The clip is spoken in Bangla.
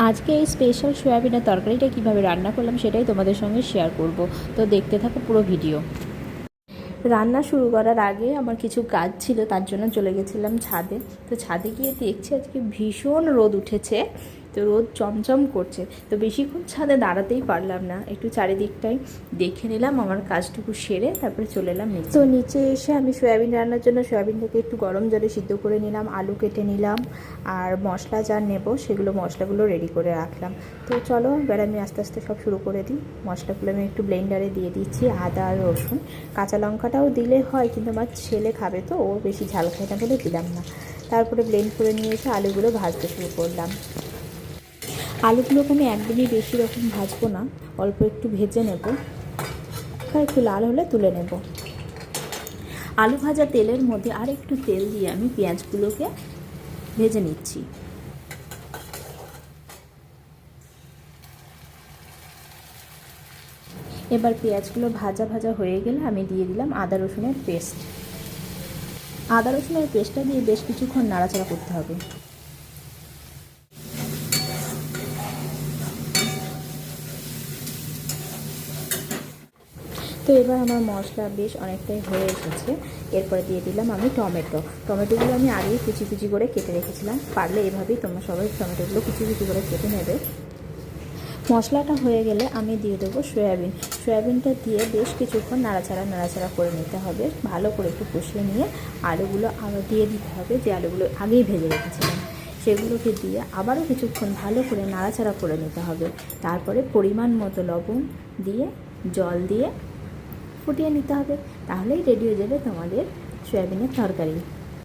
আজকে এই স্পেশাল সয়াবিনের তরকারিটা কীভাবে রান্না করলাম সেটাই তোমাদের সঙ্গে শেয়ার করব। তো দেখতে থাকো পুরো ভিডিও। রান্না শুরু করার আগে আমার কিছু কাজ ছিল, তার জন্য চলে গেছিলাম ছাদে। তো ছাদে গিয়ে দেখছি আজকে ভীষণ রোদ উঠেছে, তো রোদ চমচম করছে। তো বেশিক্ষণ ছাদে দাঁড়াতেই পারলাম না, একটু চারিদিকটাই দেখে নিলাম, আমার কাজটুকু সেরে তারপরে চলে এলাম নিচে। তো নিচে এসে আমি সয়াবিন রান্নার জন্য সয়াবিনটাকে একটু গরম জলে সিদ্ধ করে নিলাম, আলু কেটে নিলাম, আর মশলা যা নেব সেগুলো মশলাগুলো রেডি করে রাখলাম। তো চলো এবার আমি আস্তে আস্তে সব শুরু করে দিই। মশলাগুলো আমি একটু ব্লেন্ডারে দিয়ে দিচ্ছি, আদা আর রসুন, কাঁচা লঙ্কাটাও দিলে হয়, কিন্তু আমার ছেলে খাবে তো, ও বেশি ঝাল খায় না বলে দিলাম না। তারপরে ব্লেন্ড করে নিয়ে এসে আলুগুলো ভাজতে শুরু করলাম। আলুগুলোকে আমি একদমই বেশি রকম ভাজবো না, অল্প একটু ভেজে নেব, একটু লাল হলে তুলে নেব। আলু ভাজা তেলের মধ্যে আর একটু তেল দিয়ে আমি পেঁয়াজগুলোকে ভেজে নিচ্ছি। এবার পেঁয়াজগুলো ভাজা ভাজা হয়ে গেলে আমি দিয়ে দিলাম আদা রসুনের পেস্ট। আদা রসুনের পেস্টটা দিয়ে বেশ কিছুক্ষণ নাড়াচাড়া করতে হবে। তো এবার আমার মশলা বেশ অনেকটাই হয়ে এসেছে। এরপরে দিয়ে দিলাম আমি টমেটোগুলো আমি আগেই কুচি কুচি করে কেটে রেখেছিলাম, পারলে এভাবেই তোমরা সবাই টমেটোগুলো কুচি কুচি করে কেটে নেবে। মশলাটা হয়ে গেলে আমি দিয়ে দেবো সয়াবিনটা দিয়ে বেশ কিছুক্ষণ নাড়াচাড়া করে নিতে হবে। ভালো করে একটু কষিয়ে নিয়ে আলুগুলো আবার দিয়ে দিতে হবে, যে আলুগুলো আগেই ভেজে রেখেছিলাম সেগুলোকে দিয়ে আবারও কিছুক্ষণ ভালো করে নাড়াচাড়া করে নিতে হবে। তারপরে পরিমাণ মতো লবণ দিয়ে জল দিয়ে ফুটিয়ে নিতে হবে, তাহলেই রেডি হয়ে যাবে তোমাদের সয়াবিনের তরকারি।